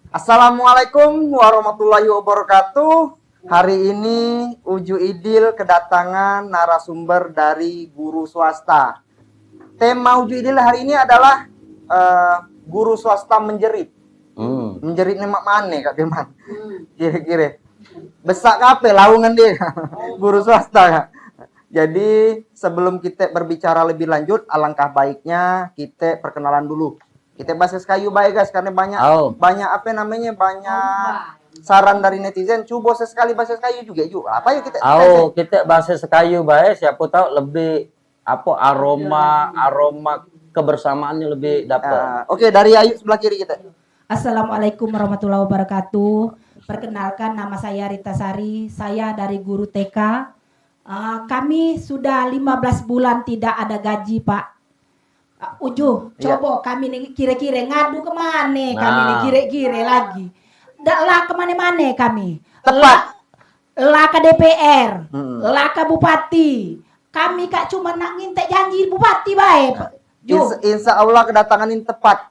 Assalamualaikum warahmatullahi wabarakatuh. Hari ini Uju Idil kedatangan narasumber dari guru swasta. Tema Uju Idil hari ini adalah guru swasta menjerit. Menjerit nemak mana Kak Firman? Kira-kira. Besak kape laungan dia. Guru swasta Kak. Jadi sebelum kita berbicara lebih lanjut, alangkah baiknya kita perkenalan dulu. Kita bahas kayu baik guys, karena banyak saran dari netizen. Coba sekali bahas kayu juga yuk. Apa yuk kita bahas kayu baik, siapa tahu lebih aroma kebersamaannya lebih dapat. Oke, dari Ayu sebelah kiri kita. Assalamualaikum warahmatullahi wabarakatuh. Perkenalkan, nama saya Rita Sari. Saya dari guru TK. Kami sudah 15 bulan tidak ada gaji, Pak. Uju, coba kami nih kira-kira ngadu kemana kami nih kira-kira lagi. Nggak lah kemana-mana kami. Tepat. Lah ke DPR, lah ke Bupati. Kami kak cuma nak ngintek janji Bupati baik. Insya Allah kedatangan ini tepat.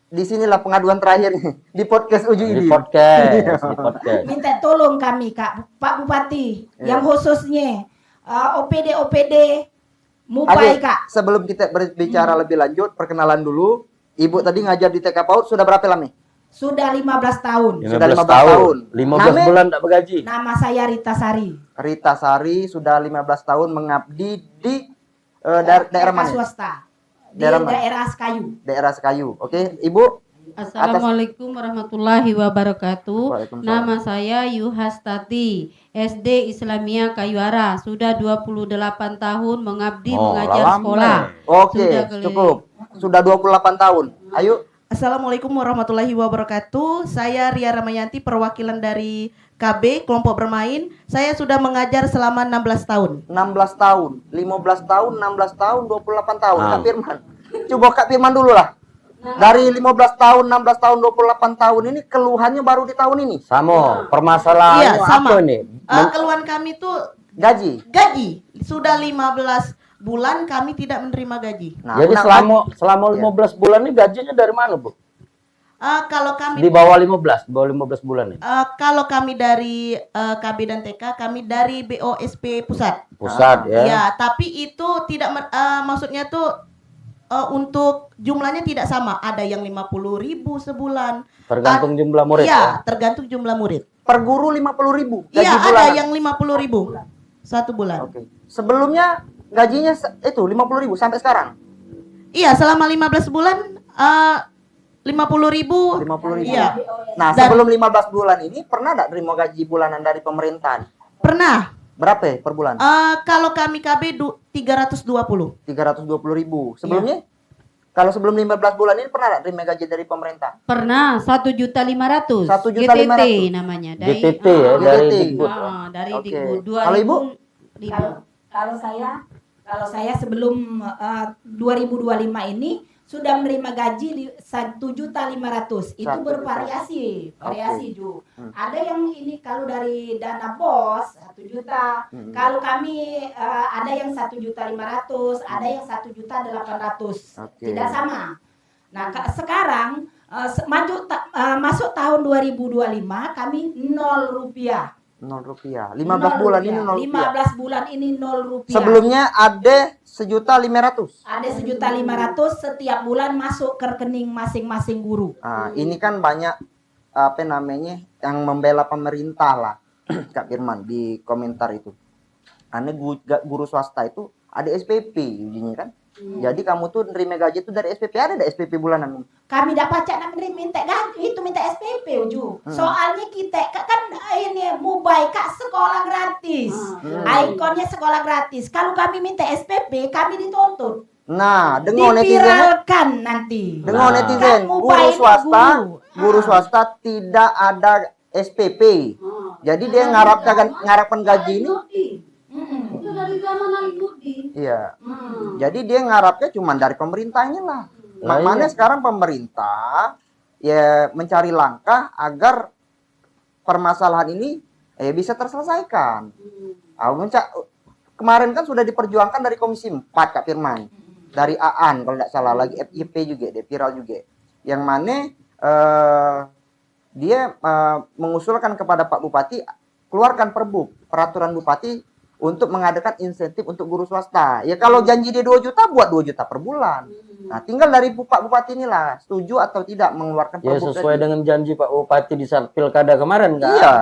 Disinilah pengaduan terakhir di podcast Uju ini. Di podcast. Minta tolong kami kak Pak Bupati yang khususnya OPD Mupai Kak. Sebelum kita berbicara lebih lanjut, perkenalan dulu. Ibu tadi ngajar di TK PAUD sudah berapa lama nih? Sudah 15 tahun. Sudah 15 tahun. 15 bulan tak bergaji. Nama saya Rita Sari. Rita Sari sudah 15 tahun mengabdi di daerah mana? Swasta. Di Daerah mana? daerah Sekayu. Daerah Sekayu. Oke, Ibu. Assalamualaikum warahmatullahi wabarakatuh. Nama saya Yuhastati, SD Islamia Kayuara. Sudah 28 tahun mengabdi mengajar sekolah. Oke, cukup. Sudah 28 tahun. Ayo. Assalamualaikum warahmatullahi wabarakatuh. Saya Ria Ramayanti, perwakilan dari KB Kelompok Bermain. Saya sudah mengajar selama 16 tahun. 16 tahun, 15 tahun, 16 tahun, 28 tahun. Kak Firman. Coba Kak Firman dulu lah. Dari 15 tahun, 16 tahun, 28 tahun ini keluhannya baru di tahun ini. Sama, permasalahannya apa nih? Keluhan kami tuh gaji. Sudah 15 bulan kami tidak menerima gaji. Nah, jadi selama 15 bulan ini gajinya dari mana, Bu? Kalau kami di bawah 15 bulan nih. Kalau kami dari KB dan TK, kami dari BOSP pusat. Pusat ya. Ya, tapi itu tidak maksudnya tuh untuk jumlahnya tidak sama. Ada yang 50.000 sebulan. Tergantung jumlah murid. Iya, tergantung jumlah murid. Per guru 50.000. Iya, ada yang 50.000 satu bulan. Oke. Sebelumnya gajinya itu 50.000 sampai sekarang. Iya, selama 15 bulan 50.000. 50.000. Iya. Nah, sebelum 15 bulan ini pernah enggak terima gaji bulanan dari pemerintahan? Pernah. Berapa ya per bulan? Kalau kami KB 320. 320.000. Sebelumnya? Kalau sebelum 15 bulan ini pernah enggak terima gaji dari pemerintah? Pernah, 1.500.000. 1.500.000 GTT namanya. GTT ya, dari Dikbud. Dari Dikbud. Kalau Ibu? Kalau saya sebelum 2025 ini sudah menerima gaji di 1.500.000. Itu bervariasi, Ju. Ada yang ini kalau dari dana bos 1 juta. Kalau kami ada yang 1.500.000, ada yang 1.800.000. Tidak sama. Nah, sekarang masuk tahun 2025 kami 0 rupiah. 0 rupiah. 15 bulan ini 0 rupiah. 15 bulan ini 0 rupiah. Sebelumnya ada 1.500.000. Ada 1.500.000 setiap bulan masuk ke rekening masing-masing guru. Nah, ini kan banyak yang membela pemerintah lah, Kak Firman di komentar itu. Karena guru swasta itu ada SPP ujinya kan. Jadi kamu tuh nerima gaji itu dari SPP, ada SPP bulanan? Kami tidak pacak nak minta gaji, itu minta SPP Uju. Soalnya kita kan ini Mubai Kak sekolah gratis. Ikonnya sekolah gratis. Kalau kami minta SPP, kami dituntut. Nah, dengar netizen. Dipiralkan nanti. Dengar netizen, guru swasta tidak ada SPP. Jadi dia ngarapkan gaji ini. Itu dari zaman Al-Budi. Iya. Jadi dia ngarapnya cuma dari pemerintahnya lah. Makanya sekarang pemerintah ya mencari langkah agar permasalahan ini bisa terselesaikan. Kemarin kan sudah diperjuangkan dari Komisi 4 Kak Firman. Dari Aan kalau tidak salah, lagi FYP juga, dia viral juga. Yang mana dia mengusulkan kepada Pak Bupati keluarkan peraturan Bupati untuk mengadakan insentif untuk guru swasta. Ya kalau janji dia 2 juta, buat 2 juta per bulan. Nah, tinggal dari Pak Bupati inilah setuju atau tidak mengeluarkan Ya perbuk sesuai tadi. dengan janji Pak Bupati di saat pilkada kemarin kan. Iya.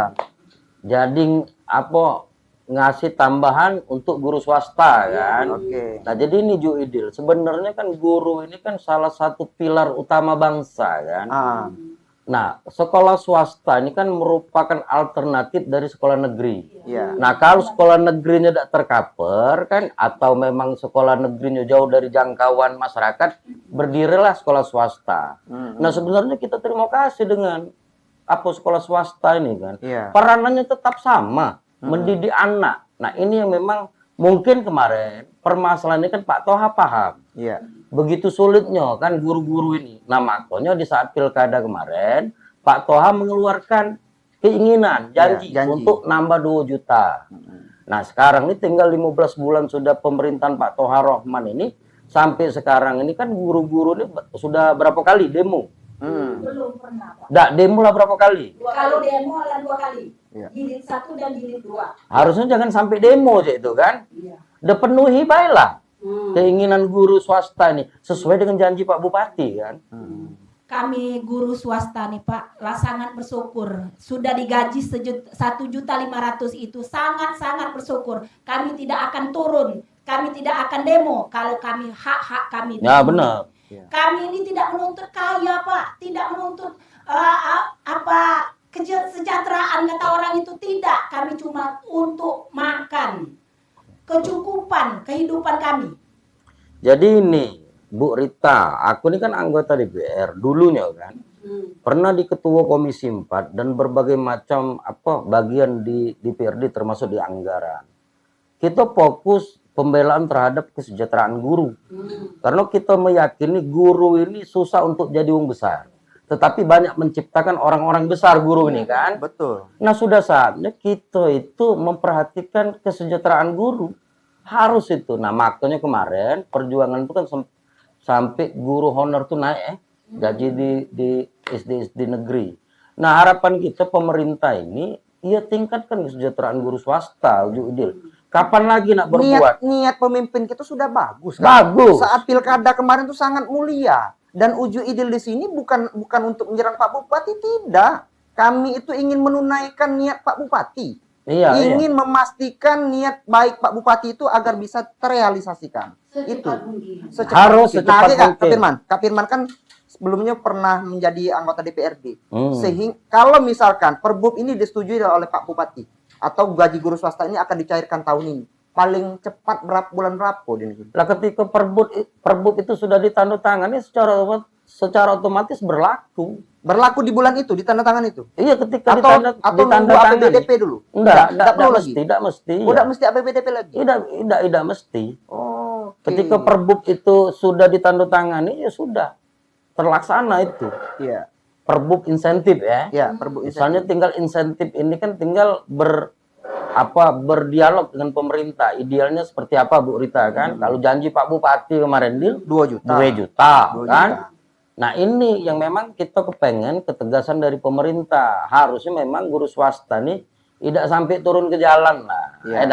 Jadi apa ngasih tambahan untuk guru swasta kan. Oke. Nah jadi ini Ju Idil, sebenarnya kan guru ini kan salah satu pilar utama bangsa kan. Ah, Nah sekolah swasta ini kan merupakan alternatif dari sekolah negeri. iya. Nah kalau sekolah negerinya tidak tercover kan, atau memang sekolah negerinya jauh dari jangkauan masyarakat, berdirilah sekolah swasta. Nah sebenarnya kita terima kasih dengan apa sekolah swasta ini kan. Iya. Peranannya tetap sama, mendidik anak. Nah ini yang memang mungkin kemarin permasalahan ini kan Pak Toha paham. Iya. Begitu sulitnya kan guru-guru ini. Nah makanya di saat pilkada kemarin Pak Toha mengeluarkan keinginan, janji, janji. untuk nambah 2 juta. Nah sekarang ini tinggal 15 bulan sudah pemerintahan Pak Toha Rohman ini. Sampai sekarang ini kan guru-guru ini sudah berapa kali demo? Belum pernah, Pak. Nggak, demo lah berapa kali? Kalau demo lah 2 kali. Iya. Jilid 1 dan jilid 2. Harusnya jangan sampai demo sih itu kan. Iya. Udah penuhi baiklah keinginan guru swasta ini sesuai dengan janji Pak Bupati kan. Kami guru swasta nih Pak, lah sangat bersyukur. Sudah digaji 1.500.000 itu sangat-sangat bersyukur. Kami tidak akan turun, kami tidak akan demo kalau kami hak-hak kami. Ya benar. Kami ini tidak menuntut kaya Pak, tidak menuntut kesejahteraan kata orang itu, tidak. Kami cuma untuk makan, kecukupan kehidupan kami. Jadi ini Bu Rita, aku ini kan anggota DPR dulunya kan. Pernah di ketua Komisi 4 dan berbagai macam bagian di DPRD termasuk di anggaran. Kita fokus pembelaan terhadap kesejahteraan guru. Karena kita meyakini guru ini susah untuk jadi wong besar. Tetapi banyak menciptakan orang-orang besar guru ini kan. Betul. Nah sudah saatnya kita itu memperhatikan kesejahteraan guru. Harus itu. Nah makanya kemarin perjuangan itu kan sampai guru honor tuh naik gaji di SD negeri. Nah harapan kita pemerintah ini tingkatkan kesejahteraan guru swasta, Uju Idil. Kapan lagi nak berbuat? Niat pemimpin kita sudah bagus kan? Bagus. Saat pilkada kemarin tuh sangat mulia. Dan Uju Idil di sini bukan untuk menyerang Pak Bupati, tidak. Kami itu ingin menunaikan niat Pak Bupati. Iya, ingin memastikan niat baik Pak Bupati itu agar bisa terrealisasikan. Itu Harus secepat mungkin. Kak Firman kan sebelumnya pernah menjadi anggota DPRD. Sehingga kalau misalkan perbub ini disetujui oleh Pak Bupati atau gaji guru swasta ini akan dicairkan tahun ini, paling cepat bulan berapa ini? Lah ketika perbub itu sudah ditandatangani secara otomatis berlaku. Berlaku di bulan itu, ditandatangan itu. Iya, ketika atau nunggu APBDP dulu. Enggak perlu mesti, lagi. tidak mesti. Udah mesti APBDP lagi. Tidak mesti. Oh. Ketika perbub itu sudah ditandatangani ya sudah terlaksana itu. Iya. Perbub insentif ya. Iya, perbub insentif. Misalnya tinggal insentif ini kan tinggal berdialog dengan pemerintah. Idealnya seperti apa Bu Rita kan? Kalau janji Pak Bupati kemarin 2 juta. 2 juta 2 kan? juta. Nah ini yang memang kita kepengen ketegasan dari pemerintah. Harusnya memang guru swasta nih tidak sampai turun ke jalan lah. Ya,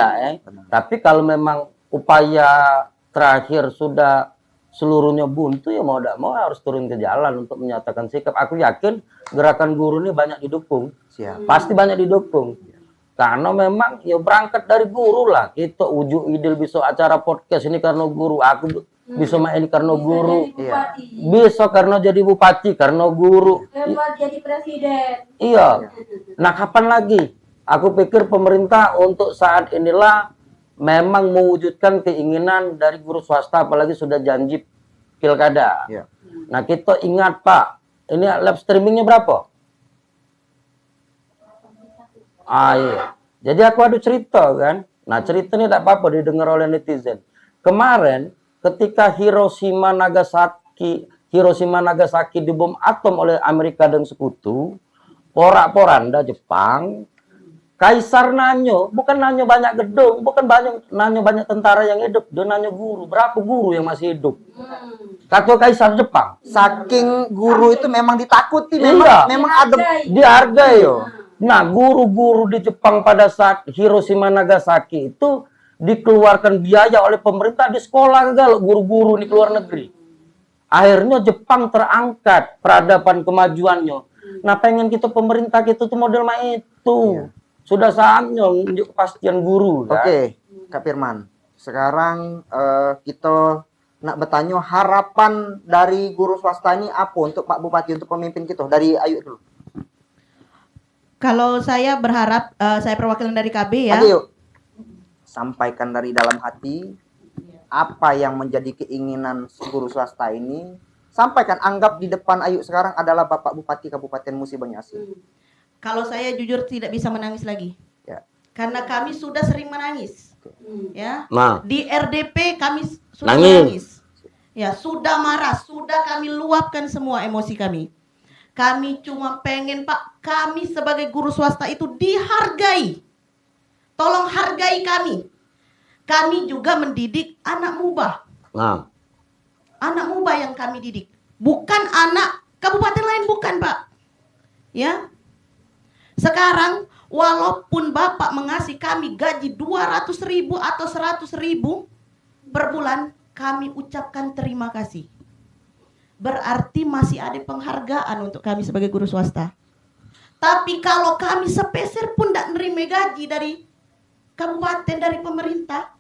Tapi kalau memang upaya terakhir sudah seluruhnya buntu ya mau tidak mau harus turun ke jalan untuk menyatakan sikap. Aku yakin gerakan guru ini banyak didukung. Siap. Pasti banyak didukung. Karena memang ya berangkat dari guru lah. Kita Uju Idil bisa acara podcast ini karena guru. Aku bisa main karena guru. Bisa karena jadi bupati karena guru. Jadi presiden. Iya. Nah kapan lagi? Aku pikir pemerintah untuk saat inilah memang mewujudkan keinginan dari guru swasta, apalagi sudah janji pilkada. Iya. Nah kita ingat Pak, ini live streamingnya berapa? Iya. Jadi aku ada cerita kan. Nah cerita ini tidak apa-apa didengar oleh netizen. Kemarin ketika Hiroshima Nagasaki dibom atom oleh Amerika dan sekutu, porak-poranda Jepang Kaisar nanyo, bukan nanyo banyak gedung, bukan nanyo banyak tentara yang hidup, dia nanyo guru. Berapa guru yang masih hidup? Kata Kaisar Jepang. Saking guru itu memang ditakuti, Iya. memang ada. Dihargai yo. Nah, guru-guru di Jepang pada saat Hiroshima Nagasaki itu dikeluarkan biaya oleh pemerintah di sekolah gagal guru-guru di luar negeri. Akhirnya Jepang terangkat peradaban kemajuannya. Nah, pengen kita pemerintah kita tuh model itu. Sudah saatnya menunjuk kepastian guru. Kan? Oke, Kak Firman. Sekarang kita nak bertanya harapan dari guru swasta ini apa untuk Pak Bupati, untuk pemimpin kita. Dari Ayu dulu. Kalau saya berharap, saya perwakilan dari KB ya. Ayo, yuk. Sampaikan dari dalam hati apa yang menjadi keinginan guru swasta ini. Sampaikan, anggap di depan Ayu sekarang adalah Bapak Bupati Kabupaten Musi Banyu Asin. Kalau saya jujur tidak bisa menangis lagi. Ya. Karena kami sudah sering menangis. Ya. Nah, Di RDP kami sudah Nangis. menangis. Ya, sudah marah, sudah kami luapkan semua emosi kami. Kami cuma pengen, Pak, kami sebagai guru swasta itu dihargai. Tolong hargai kami. Kami juga mendidik anak muda. nah, Anak muda yang kami didik. Bukan anak kabupaten lain, bukan, Pak. Ya. Sekarang, walaupun Bapak mengasih kami gaji 200.000 atau 100.000 per bulan, kami ucapkan terima kasih. Berarti masih ada penghargaan untuk kami sebagai guru swasta. Tapi kalau kami sepeser pun tidak nerima gaji dari kabupaten, dari pemerintah,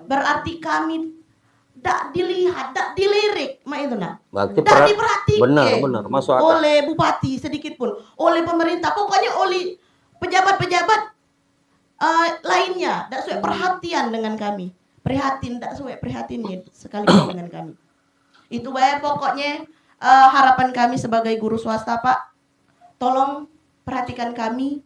berarti kami tidak dilihat, tidak dilirik, berarti tidak diperhatikan benar masuk akal. oleh bupati sedikit pun, oleh pemerintah, pokoknya oleh pejabat-pejabat lainnya, tidak sesuai perhatian dengan kami. Prihatin, tidak sesuai prihatin sekali dengan kami. Itu baik pokoknya harapan kami sebagai guru swasta, Pak. Tolong perhatikan kami,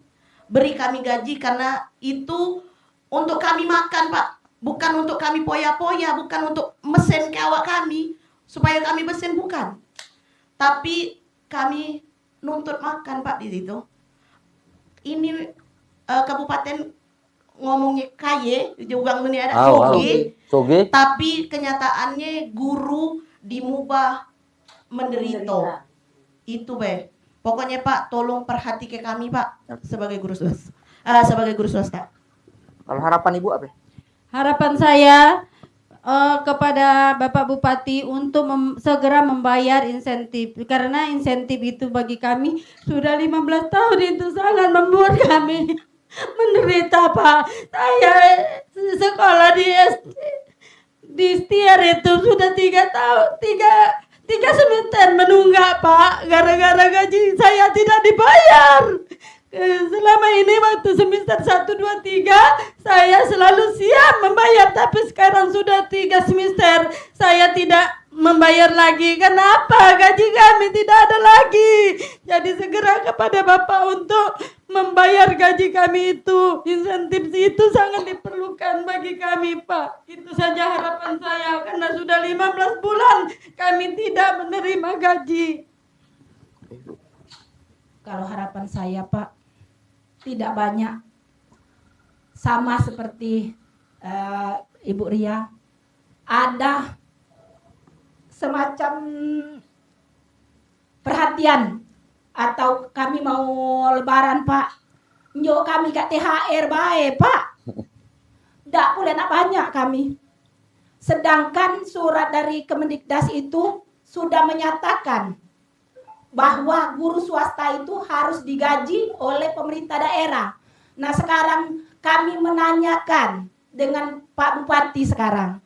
beri kami gaji karena itu untuk kami makan, Pak. Bukan untuk kami poya-poya, bukan untuk mesin ke awak kami supaya kami mesin, bukan. Tapi kami nuntut makan, Pak, di situ. Ini kabupaten ngomongnya kaya, juga ini ada soge. Tapi kenyataannya guru di Mubah menderita. Itu be. Pokoknya Pak, tolong perhatikan kami, Pak, sebagai guru swasta. Sebagai guru swasta. Kalau harapan Ibu apa? Harapan saya kepada Bapak Bupati untuk segera membayar insentif, karena insentif itu bagi kami sudah 15 tahun, itu sangat membuat kami menderita, Pak. Saya sekolah di Stiar itu sudah 3 tahun, 3 semester menunggak, Pak, gara-gara gaji saya tidak dibayar. Selama ini waktu semester 1, 2, 3 saya selalu siap membayar, tapi sekarang sudah 3 semester saya tidak membayar lagi. Kenapa? Gaji kami tidak ada lagi. Jadi segera kepada Bapak untuk membayar gaji kami itu. Insentif itu sangat diperlukan bagi kami, Pak. Itu saja harapan saya, karena sudah 15 bulan kami tidak menerima gaji. Kalau harapan saya, Pak, tidak banyak. Sama seperti Ibu Ria, ada semacam perhatian, atau kami mau lebaran, Pak, nyok kami kat THR baik, Pak. Tidak boleh nak banyak kami. Sedangkan surat dari Kemendikdas itu sudah menyatakan bahwa guru swasta itu harus digaji oleh pemerintah daerah. Nah, sekarang kami menanyakan dengan Pak Bupati sekarang,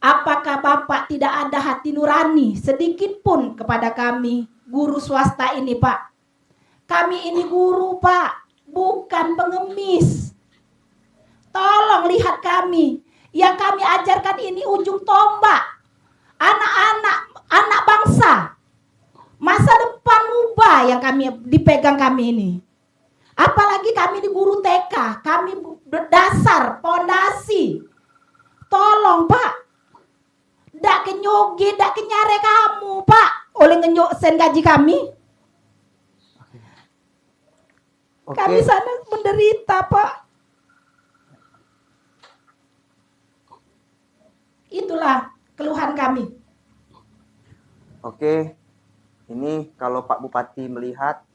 apakah Bapak tidak ada hati nurani sedikit pun kepada kami guru swasta ini, Pak? Kami ini guru, Pak, bukan pengemis. Tolong lihat kami. Yang kami ajarkan ini ujung tombak anak bangsa. Masa depan mubah yang kami dipegang kami ini. Apalagi kami di guru TK, kami berdasar, pondasi. Tolong, Pak. Dak kenyogi, dak kenyare kamu, Pak. Oleh ngenyok sen gaji kami. Oke. Kami sana menderita, Pak. Itulah keluhan kami. Oke, ini kalau Pak Bupati melihat,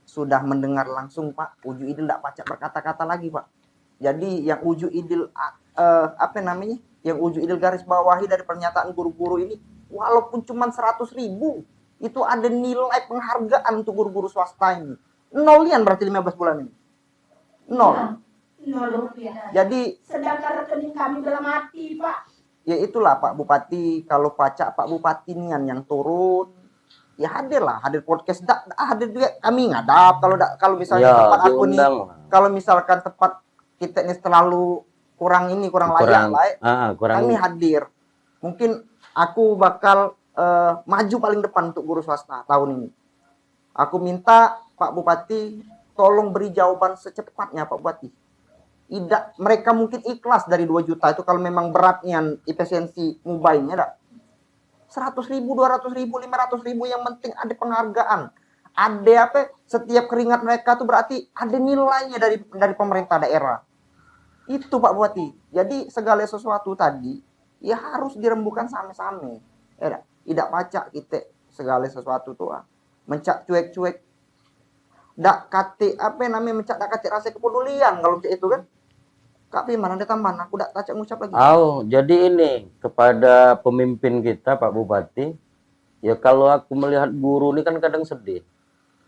sudah mendengar langsung Pak, Uju Idil tidak pacak berkata-kata lagi Pak. Jadi yang Uju Idil apa namanya? Yang Uju Idil garis bawahi dari pernyataan guru-guru ini, walaupun cuma 100.000, itu ada nilai penghargaan untuk guru-guru swasta ini. Nolian berarti 15 bulan ini. Nol. Nol rupiah. Jadi Sedangkan rekening kami udah mati, Pak. ya itulah Pak Bupati, kalau pacak Pak Bupati nian yang turun, ya hadir lah, hadir podcast, hadir juga kami ngadap. Kalau misalnya Ya, tempat aku nih, diundang. kalau misalkan tempat kita ini terlalu kurang layak lah, kurang kami hadir. Mungkin aku bakal maju paling depan untuk guru swasta tahun ini. Aku minta Pak Bupati tolong beri jawaban secepatnya Pak Bupati. Tidak, mereka mungkin ikhlas dari 2 juta itu kalau memang beratnya efisiensi mubainya dah. 100.000, 200.000, 500.000 yang penting ada penghargaan. Ada apa? Setiap keringat mereka tuh berarti ada nilainya dari pemerintah daerah. Itu Pak Bupati. Jadi segala sesuatu tadi ya harus dirembukan same-same. Ya dah. Tidak pacak kita segala sesuatu tuh mencak cuek-cuek. Dak kate apa namanya mencak dak kate rasa kepedulian kalau macam itu kan. Kak Firman ada tambahan, aku dak tacak ngucap lagi. Jadi ini kepada pemimpin kita Pak Bupati, ya kalau aku melihat guru ini kan kadang sedih.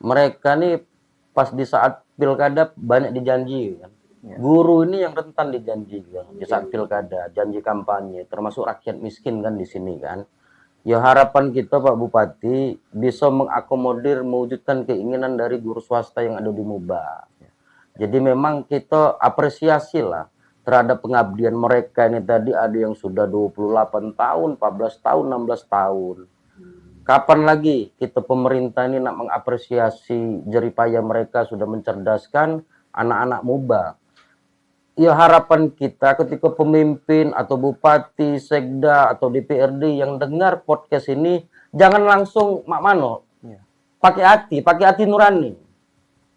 Mereka nih pas di saat pilkada banyak dijanji kan. Ya. Guru ini yang rentan dijanji kan, di saat pilkada, janji kampanye, termasuk rakyat miskin kan di sini kan. Ya harapan kita Pak Bupati bisa mengakomodir mewujudkan keinginan dari guru swasta yang ada di Muba. Jadi memang kita apresiasi lah terhadap pengabdian mereka ini tadi, ada yang sudah 28 tahun, 14 tahun, 16 tahun. Kapan lagi kita pemerintah ini nak mengapresiasi jeripaya mereka sudah mencerdaskan anak-anak Muba. Ya harapan kita ketika pemimpin atau bupati, sekda atau DPRD yang dengar podcast ini jangan langsung mak mano. Pakai hati nurani.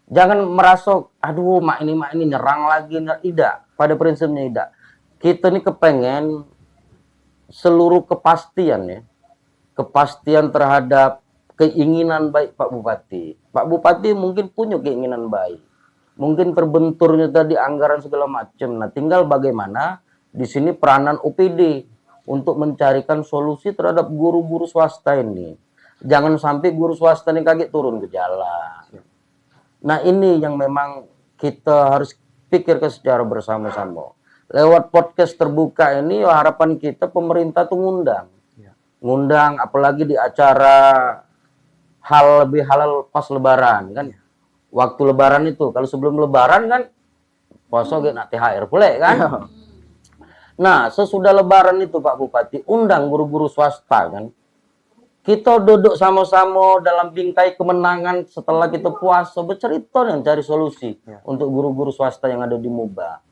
Jangan merasa aduh mak ini nyerang lagi, tidak. Pada prinsipnya tidak. Kita ini kepengen seluruh kepastian ya. Kepastian terhadap keinginan baik Pak Bupati. Pak Bupati mungkin punya keinginan baik. Mungkin terbenturnya tadi anggaran segala macam. Nah, tinggal bagaimana di sini peranan UPD untuk mencarikan solusi terhadap guru-guru swasta ini. Jangan sampai guru swasta ini kaget turun ke jalan. Nah, ini yang memang kita harus pikirkan secara bersama-sama. Lewat podcast terbuka ini harapan kita pemerintah tuh ngundang apalagi di acara lebih halal pas lebaran kan. Waktu lebaran itu, kalau sebelum lebaran kan poso ge nak THR pula kan. Nah, sesudah lebaran itu Pak Bupati undang guru-guru swasta kan. Kita duduk sama-sama dalam bingkai kemenangan setelah kita puasa bercerita dan cari solusi untuk guru-guru swasta yang ada di Muba.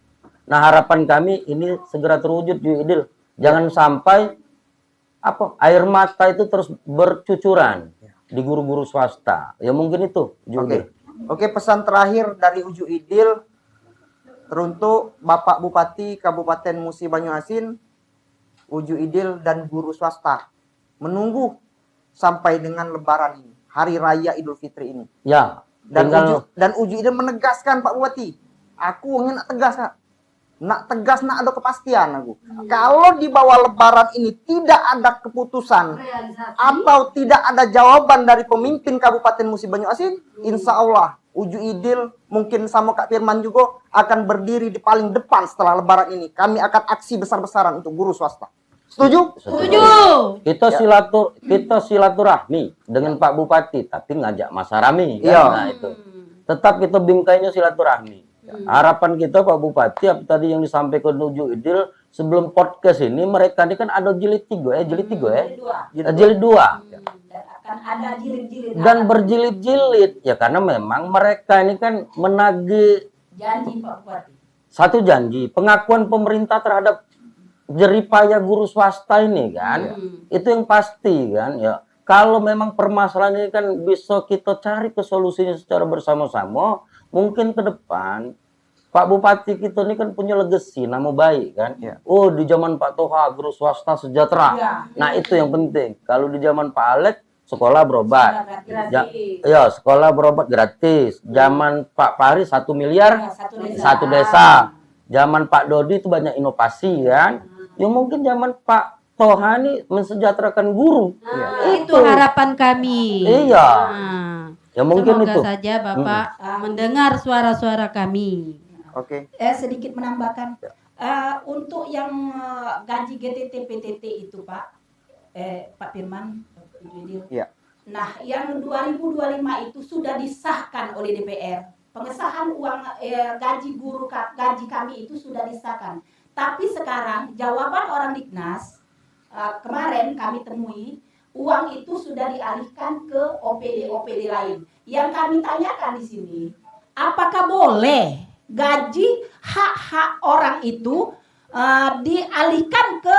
Nah, harapan kami ini segera terwujud Ju Idil. Jangan sampai air mata itu terus bercucuran di guru-guru swasta. Ya mungkin itu Ju Idil. Oke, pesan terakhir dari Uju Idil teruntuk Bapak Bupati Kabupaten Musi Banyuasin, Uju Idil dan guru swasta menunggu sampai dengan lebaran ini, hari raya Idul Fitri ini. Ya, dan Uju Idil menegaskan Pak Bupati, aku ingin nak tegas, nak ada kepastian aku. Kalau di bawah lebaran ini tidak ada keputusan atau tidak ada jawaban dari pemimpin Kabupaten Musi Banyuasin, insya Allah Uju Idil mungkin sama Kak Firman juga akan berdiri di paling depan setelah lebaran ini. Kami akan aksi besar-besaran untuk guru swasta. Setuju? Setuju. Kita silaturahmi dengan Pak Bupati, tapi ngajak masa rame. Iya. Nah, itu. Tetap kita bingkainya silaturahmi. Harapan kita Pak Bupati tadi yang disampaikan Uju Idil sebelum podcast ini, mereka ini kan ada jilid 3 jilid 2 Dan akan ada jilid-jilid. dan berjilid-jilid ya, karena memang mereka ini kan menagih Janji Pak Bupati. satu janji pengakuan pemerintah terhadap jeripaya guru swasta ini kan. Itu yang pasti kan ya. kalau memang permasalahannya kan bisa kita cari ke solusinya secara bersama-sama, mungkin ke depan Pak Bupati kita ini kan punya legacy, nama baik kan. Ya. Oh, di zaman Pak Toha guru swasta sejahtera. Ya. Nah, itu yang penting. Kalau di zaman Pak Alex sekolah berobat. Gratis. Ya, sekolah berobat gratis. Zaman Pak Pari 1 miliar Ya, satu desa. Zaman Pak Dodi itu banyak inovasi kan. Ya mungkin zaman Pak Toha ini mensejahterakan guru. Itu harapan kami. Iya. Nah, Ya mungkin semoga itu. saja Bapak mendengar suara-suara kami. Oke. Sedikit menambahkan untuk yang gaji GTT PTT itu Pak Pak Firman, Ibu Idil. Iya. Nah, yang 2025 itu sudah disahkan oleh DPR. Pengesahan uang gaji guru gaji kami itu sudah disahkan. Tapi sekarang jawaban orang Dignas kemarin kami temui, uang itu sudah dialihkan ke OPD lain. Yang kami tanyakan di sini, apakah boleh gaji hak-hak orang itu dialihkan ke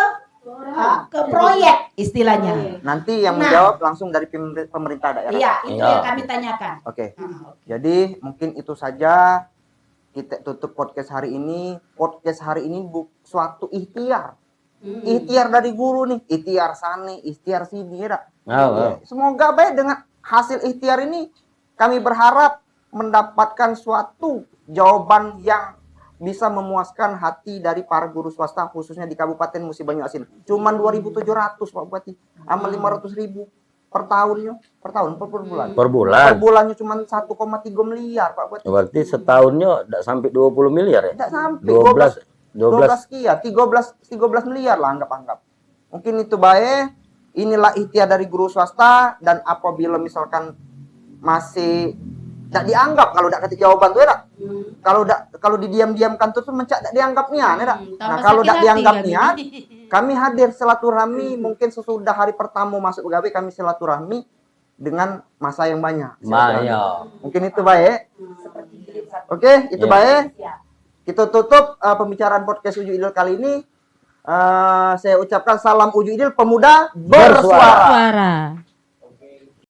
proyek istilahnya? Nanti yang Nah. menjawab langsung dari pemerintah daerah. Iya, itu Iya. yang kami tanyakan. Oke. Jadi mungkin itu saja kita tutup podcast hari ini. Podcast hari ini suatu ikhtiar. Ikhtiar dari guru nih, ikhtiar sana, ikhtiar sini ya. Semoga baik dengan hasil ikhtiar ini kami berharap mendapatkan suatu jawaban yang bisa memuaskan hati dari para guru swasta khususnya di Kabupaten Musi Banyuasin. Cuman 2.700 Pak Bupati, sama 500.000 per tahunnya, per bulan. Per bulan. Per bulannya cuma 1,3 miliar Pak Bupati. Berarti setahunnya tidak sampai 20 miliar ya? Tidak sampai 12 sekian, 13 miliar lah anggap. Mungkin itu baik. Inilah ikhtiar dari guru swasta, dan apabila misalkan masih tidak dianggap, kalau tidak ketik jawaban tuh ya, kalau didiam-diamkan tuh mencak tidak dianggapnya, ya. Nah, kalau tidak dianggapnya, kami hadir silaturahmi mungkin sesudah hari pertama masuk pegawai, kami silaturahmi dengan masa yang banyak. Mungkin itu baik. Oke, itu baik. Kita tutup pembicaraan podcast Uju Idil kali ini. Saya ucapkan salam Uju Idil, pemuda bersuara.